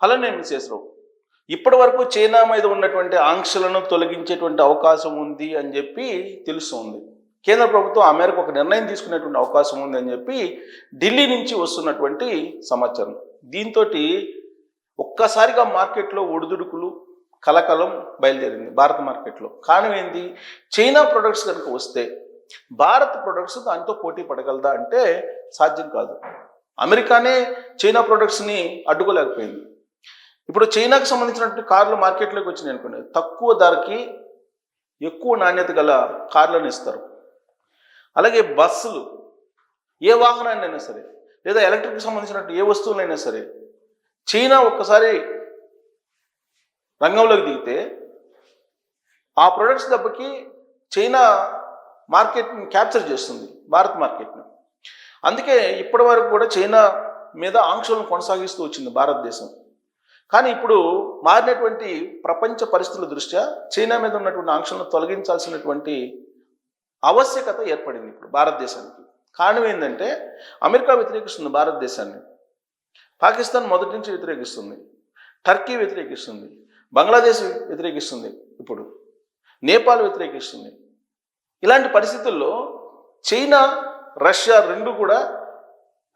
అలానే మిసేసరావు ఇప్పటి వరకు చైనా మీద ఉన్నటువంటి ఆంక్షలను తొలగించేటువంటి అవకాశం ఉంది అని చెప్పి తెలుస్తుంది. కేంద్ర ప్రభుత్వం ఆ మేరకు ఒక నిర్ణయం తీసుకునేటువంటి అవకాశం ఉంది అని చెప్పి ఢిల్లీ నుంచి వస్తున్నటువంటి సమాచారం. దీంతో ఒక్కసారిగా మార్కెట్లో ఒడిదుడుకులు కలకలం బయలుదేరింది భారత మార్కెట్లో. కారణం ఏంటి? చైనా ప్రొడక్ట్స్ కనుక వస్తే భారత్ ప్రొడక్ట్స్ దాంతో పోటీ పడగలదా అంటే సాధ్యం కాదు. అమెరికానే చైనా ప్రొడక్ట్స్ని అడ్డుకోలేకపోయింది. ఇప్పుడు చైనాకు సంబంధించినటువంటి కార్లు మార్కెట్లోకి వచ్చినాయి అనుకోండి, తక్కువ ధరకి ఎక్కువ నాణ్యత గల కార్లను ఇస్తారు. అలాగే బస్సులు, ఏ వాహనాన్నైనా సరే లేదా ఎలక్ట్రిక్ సంబంధించినట్టు ఏ వస్తువులైనా సరే చైనా ఒక్కసారి రంగంలోకి దిగితే ఆ ప్రొడక్ట్స్ దెబ్బకి చైనా మార్కెట్ని క్యాప్చర్ చేస్తుంది, భారత్ మార్కెట్ని. అందుకే ఇప్పటి వరకు కూడా చైనా మీద ఆంక్షలను కొనసాగిస్తూ వచ్చింది భారతదేశం. కానీ ఇప్పుడు మారినటువంటి ప్రపంచ పరిస్థితుల దృష్ట్యా చైనా మీద ఉన్నటువంటి ఆంక్షలను తొలగించాల్సినటువంటి ఆవశ్యకత ఏర్పడింది ఇప్పుడు భారతదేశానికి. కారణం ఏంటంటే అమెరికా వ్యతిరేకిస్తుంది భారతదేశాన్ని, పాకిస్తాన్ మొదటి నుంచి వ్యతిరేకిస్తుంది, టర్కీ వ్యతిరేకిస్తుంది, బంగ్లాదేశ్ వ్యతిరేకిస్తుంది, ఇప్పుడు నేపాల్ వ్యతిరేకిస్తుంది. ఇలాంటి పరిస్థితుల్లో చైనా రష్యా రెండు కూడా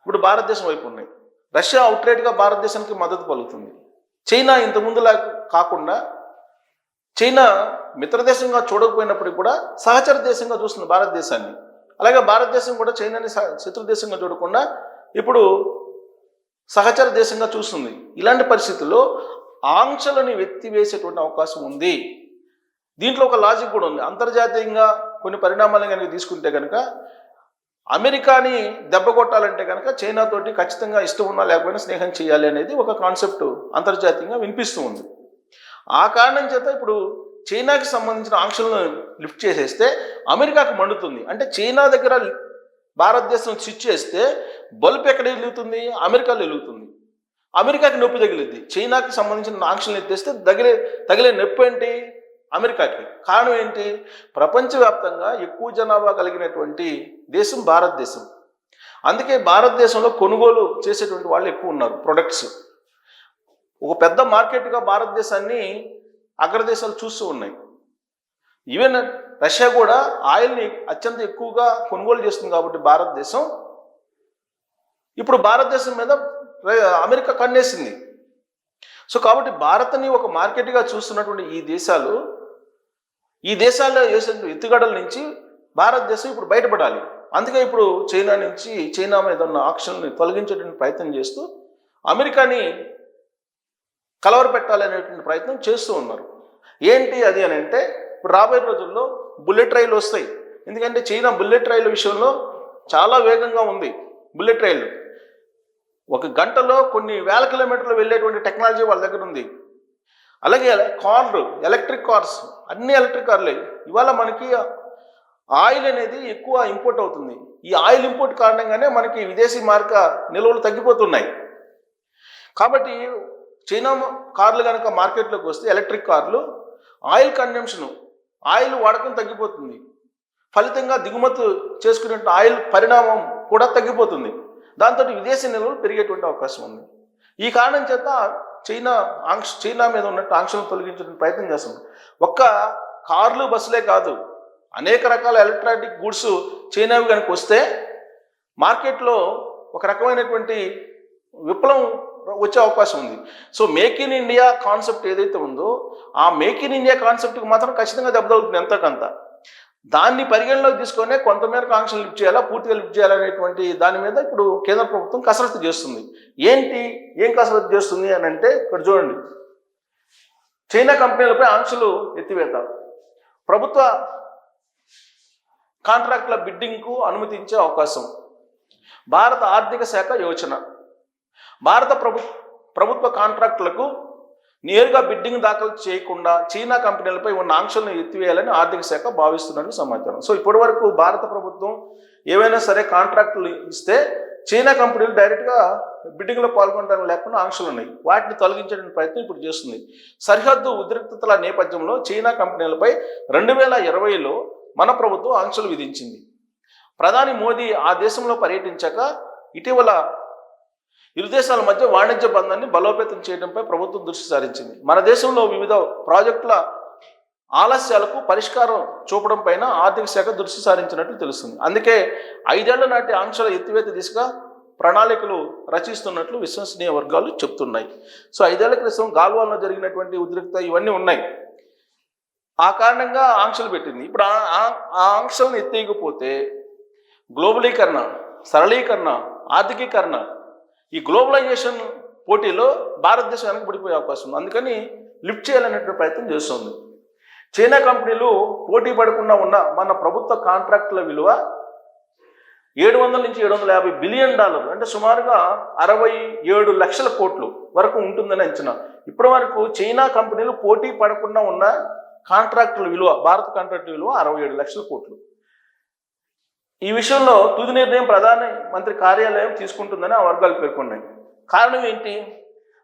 ఇప్పుడు భారతదేశం వైపు ఉన్నాయి. రష్యా అవుట్రైట్గా భారతదేశానికి మద్దతు పలుకుతుంది. చైనా ఇంతకుముందులా కాకుండా చైనా మిత్రదేశంగా చూడకపోయినప్పటికీ కూడా సహచర దేశంగా చూస్తుంది భారతదేశాన్ని. అలాగే భారతదేశం కూడా చైనాని శత్రు దేశంగా చూడకుండా ఇప్పుడు సహచర దేశంగా చూస్తుంది. ఇలాంటి పరిస్థితుల్లో ఆంక్షలను ఎత్తివేసేటువంటి అవకాశం ఉంది. దీంట్లో ఒక లాజిక్ కూడా ఉంది. అంతర్జాతీయంగా కొన్ని పరిణామాలను కనుక తీసుకుంటే కనుక అమెరికాని దెబ్బ కొట్టాలంటే కనుక చైనాతోటి ఖచ్చితంగా ఇష్టం ఉన్నా లేకపోయినా స్నేహం చేయాలి అనేది ఒక కాన్సెప్ట్ అంతర్జాతీయంగా వినిపిస్తూ ఉంది. ఆ కారణం చేత ఇప్పుడు చైనాకి సంబంధించిన ఆంక్షలను లిఫ్ట్ చేసేస్తే అమెరికాకు మండుతుంది. అంటే చైనా దగ్గర భారతదేశం స్విచ్ చేస్తే బల్బ్ ఎక్కడ వెలుగుతుంది? అమెరికాలో వెలుగుతుంది. అమెరికాకి నొప్పి తగిలిద్ది. చైనాకి సంబంధించిన ఆంక్షలను ఎత్తేస్తే తగిలే నొప్పి ఏంటి? అమెరికాకి. కారణం ఏంటి? ప్రపంచవ్యాప్తంగా ఎక్కువ జనాభా కలిగినటువంటి దేశం భారతదేశం. అందుకే భారతదేశంలో కొనుగోలు చేసేటువంటి వాళ్ళు ఎక్కువ ఉన్నారు. ప్రొడక్ట్స్ ఒక పెద్ద మార్కెట్గా భారతదేశాన్ని అగ్రదేశాలు చూస్తూ ఉన్నాయి. ఈవెన్ రష్యా కూడా ఆయిల్ని అత్యంత ఎక్కువగా కొనుగోలు చేస్తుంది కాబట్టి భారతదేశం ఇప్పుడు భారతదేశం మీద అమెరికా కన్నేసింది. సో కాబట్టి భారత్ని ఒక మార్కెట్గా చూస్తున్నటువంటి ఈ దేశాల్లో వేసే ఎత్తుగడల నుంచి భారతదేశం ఇప్పుడు బయటపడాలి. అందుకే ఇప్పుడు చైనా మీద ఉన్న ఆంక్షల్ని తొలగించేటువంటి ప్రయత్నం చేస్తూ అమెరికాని కలవరపెట్టాలనేటువంటి ప్రయత్నం చేస్తూ ఉన్నారు. ఏంటి అది అని అంటే ఇప్పుడు రాబోయే రోజుల్లో బుల్లెట్ రైలు వస్తాయి. ఎందుకంటే చైనా బుల్లెట్ రైలు విషయంలో చాలా వేగంగా ఉంది. బుల్లెట్ రైలు ఒక గంటలో కొన్ని వేల కిలోమీటర్లు వెళ్ళేటువంటి టెక్నాలజీ వాళ్ళ దగ్గర ఉంది. అలాగే కార్లు, ఎలక్ట్రిక్ కార్స్, అన్ని ఎలక్ట్రిక్ కార్లే. ఇవాళ మనకి ఆయిల్ అనేది ఎక్కువ ఇంపోర్ట్ అవుతుంది. ఈ ఆయిల్ ఇంపోర్ట్ కారణంగానే మనకి విదేశీ మార్క నిల్వలు తగ్గిపోతున్నాయి. కాబట్టి చైనా కార్లు కనుక మార్కెట్లోకి వస్తే ఎలక్ట్రిక్ కార్లు, ఆయిల్ కన్జంప్షన్, ఆయిల్ వాడకం తగ్గిపోతుంది. ఫలితంగా దిగుమతి చేసుకునే ఆయిల్ పరిణామం కూడా తగ్గిపోతుంది. దాంతో విదేశీ నిల్వలు పెరిగేటువంటి అవకాశం ఉంది. ఈ కారణం చేత చైనా మీద ఉన్నట్టు ఆంక్షలను తొలగించడానికి ప్రయత్నం చేస్తుంది. ఒక్క కార్లు, బస్సులే కాదు, అనేక రకాల ఎలక్ట్రానిక్ గూడ్స్ చైనావి కనుక వస్తే మార్కెట్లో ఒక రకమైనటువంటి విప్లవం వచ్చే అవకాశం ఉంది. So make in India concept ఏదైతే ఉందో ఆ మేక్ ఇన్ ఇండియా కాన్సెప్ట్కి మాత్రం ఖచ్చితంగా దెబ్బతలుగుతుంది ఎంతకంత. దాన్ని పరిగణలోకి తీసుకొని కొంతమేరకు ఆంక్షలు లిఫ్ట్ చేయాలా, పూర్తిగా లిఫ్ట్ చేయాలనేటువంటి దాని మీద ఇప్పుడు కేంద్ర ప్రభుత్వం కసరత్తు చేస్తుంది. ఏం కసరత్తు చేస్తుంది అని అంటే ఇక్కడ చూడండి, చైనా కంపెనీలపై ఆంక్షలు ఎత్తివేత, ప్రభుత్వ కాంట్రాక్టుల బిడ్డింగ్కు అనుమతించే అవకాశం, భారత ఆర్థిక శాఖ యోచన, భారత ప్రభుత్వ కాంట్రాక్టులకు నేరుగా బిడ్డింగ్ దాఖలు చేయకుండా చైనా కంపెనీలపై ఉన్న ఆంక్షలను ఎత్తివేయాలని ఆర్థిక శాఖ భావిస్తున్నట్టు సమాచారం. సో ఇప్పటి వరకు భారత ప్రభుత్వం ఏవైనా సరే కాంట్రాక్టులు ఇస్తే చైనా కంపెనీలు డైరెక్ట్గా బిడ్డింగ్లో పాల్గొనడానికి లేకుండా ఆంక్షలు ఉన్నాయి. వాటిని తొలగించడానికి ప్రయత్నం ఇప్పుడు చేస్తుంది. సరిహద్దు ఉద్రిక్తతల నేపథ్యంలో చైనా కంపెనీలపై 2020లో మన ప్రభుత్వం ఆంక్షలు విధించింది. ప్రధాని మోదీ ఆ దేశంలో పర్యటించాక ఇరు దేశాల మధ్య వాణిజ్య బంధాన్ని బలోపేతం చేయడంపై ప్రభుత్వం దృష్టి సారించింది. మన దేశంలో వివిధ ప్రాజెక్టుల ఆలస్యాలకు పరిష్కారం చూపడం పైన ఆర్థిక శాఖ దృష్టి సారించినట్లు తెలుస్తుంది. అందుకే 5 ఏళ్ల నాటి ఆంక్షల ఎత్తివేత దిశగా ప్రణాళికలు రచిస్తున్నట్లు విశ్వసనీయ వర్గాలు చెప్తున్నాయి. సో 5 ఏళ్ల క్రితం గాల్వాన్లో జరిగినటువంటి ఉద్రిక్త ఇవన్నీ ఉన్నాయి. ఆ కారణంగా ఆంక్షలు పెట్టింది. ఇప్పుడు ఆ ఆంక్షలను ఎత్తేయకపోతే గ్లోబలీకరణ, సరళీకరణ, ఆర్థికీకరణ, ఈ గ్లోబలైజేషన్ పోటీలో భారతదేశం వెనకబడిపోయే అవకాశం ఉంది. అందుకని లిఫ్ట్ చేయాలనేటువంటి ప్రయత్నం చేస్తుంది. చైనా కంపెనీలు పోటీ పడకుండా ఉన్న మన ప్రభుత్వ కాంట్రాక్టుల విలువ 700 నుంచి 750 బిలియన్ డాలర్లు, అంటే సుమారుగా 67 లక్షల కోట్లు వరకు ఉంటుందని అంచనా. ఇప్పటి వరకు చైనా కంపెనీలు పోటీ పడకుండా ఉన్న కాంట్రాక్టుల విలువ, భారత కాంట్రాక్టుల విలువ 67 లక్షల కోట్లు. ఈ విషయంలో తుది నిర్ణయం ప్రధాని మంత్రి కార్యాలయం తీసుకుంటుందని ఆ వర్గాలు పేర్కొన్నాయి. కారణం ఏంటి?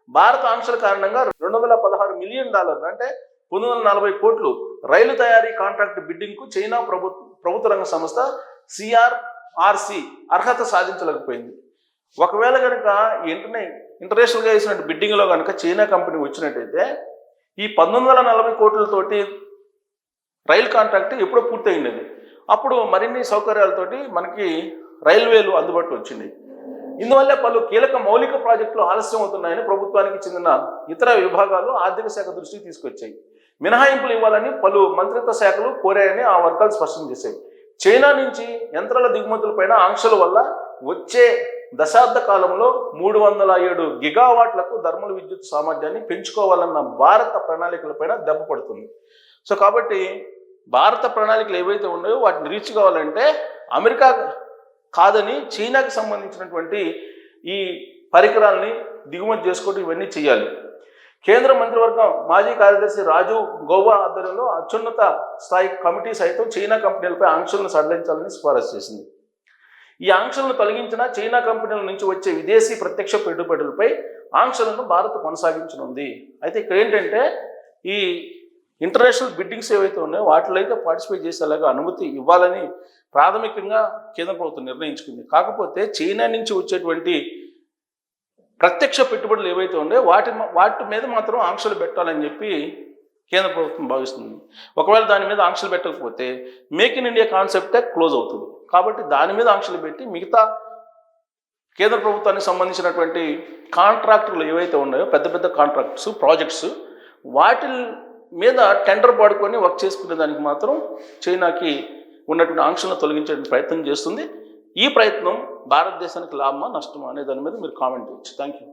భారత ఆంక్షల కారణంగా 216 మిలియన్ డాలర్లు, అంటే 940 కోట్లు రైలు తయారీ కాంట్రాక్ట్ బిడ్డింగ్కు చైనా ప్రభుత్వ రంగ సంస్థ CRRC అర్హత సాధించలేకపోయింది. ఒకవేళ కనుక ఇంటర్నేషనల్గా వేసినట్టు బిడ్డింగ్లో కనుక చైనా కంపెనీ వచ్చినట్టయితే ఈ 1940 కోట్లతోటి రైలు కాంట్రాక్ట్ ఎప్పుడో పూర్తయింది. అప్పుడు మరిన్ని సౌకర్యాలతోటి మనకి రైల్వేలు అందుబాటులో వచ్చింది. ఇందువల్ల పలు కీలక మౌలిక ప్రాజెక్టులు ఆలస్యం అవుతున్నాయని ప్రభుత్వానికి చెందిన ఇతర విభాగాలు ఆర్థిక శాఖ దృష్టికి తీసుకొచ్చాయి. మినహాయింపులు ఇవ్వాలని పలు మంత్రిత్వ శాఖలు కోరాయని ఆ వర్గాలు స్పష్టం చేశాయి. చైనా నుంచి యంత్రాల దిగుమతులపైన ఆంక్షల వల్ల వచ్చే దశాబ్ద కాలంలో 307 గిగావాట్లకు థర్మల్ విద్యుత్ సామర్థ్యాన్ని పెంచుకోవాలన్న భారత ప్రణాళికలపైన దెబ్బ పడుతుంది. సో కాబట్టి భారత ప్రణాళికలు ఏవైతే ఉన్నాయో వాటిని రీచ్ కావాలంటే అమెరికా కాదని చైనాకి సంబంధించినటువంటి ఈ పరికరాలని దిగుమతి చేసుకోవడం ఇవన్నీ చేయాలి. కేంద్ర మంత్రివర్గం మాజీ కార్యదర్శి రాజీవ్ గౌబా ఆధ్వర్యంలో అత్యున్నత స్థాయి కమిటీ సైతం చైనా కంపెనీలపై ఆంక్షలను సడలించాలని సిఫారసు చేసింది. ఈ ఆంక్షలను తొలగించిన చైనా కంపెనీల నుంచి వచ్చే విదేశీ ప్రత్యక్ష పెట్టుబడులపై ఆంక్షలను భారత్ కొనసాగించనుంది. అయితే ఇక్కడ ఏంటంటే ఈ ఇంటర్నేషనల్ బిడ్డింగ్స్ ఏవైతే ఉన్నాయో వాటిలో అయితే పార్టిసిపేట్ చేసేలాగా అనుమతి ఇవ్వాలని ప్రాథమికంగా కేంద్ర ప్రభుత్వం నిర్ణయించుకుంది. కాకపోతే చైనా నుంచి వచ్చేటువంటి ప్రత్యక్ష పెట్టుబడులు ఏవైతే ఉన్నాయో వాటి మీద మాత్రం ఆంక్షలు పెట్టాలని చెప్పి కేంద్ర ప్రభుత్వం భావిస్తుంది. ఒకవేళ దాని మీద ఆంక్షలు పెట్టకపోతే మేక్ ఇన్ ఇండియా కాన్సెప్టే క్లోజ్ అవుతుంది. కాబట్టి దాని మీద ఆంక్షలు పెట్టి మిగతా కేంద్ర ప్రభుత్వానికి సంబంధించినటువంటి కాంట్రాక్టులు ఏవైతే ఉన్నాయో పెద్ద పెద్ద కాంట్రాక్ట్స్, ప్రాజెక్ట్స్, వాటి మీద టెండర్ పాడుకొని వర్క్ చేసుకునే దానికి మాత్రం చైనాకి ఉన్నటువంటి ఆంక్షలను తొలగించే ప్రయత్నం చేస్తుంది. ఈ ప్రయత్నం భారతదేశానికి లాభమా నష్టమా అనే దాని మీద మీరు కామెంట్ చేయొచ్చు. Thank you.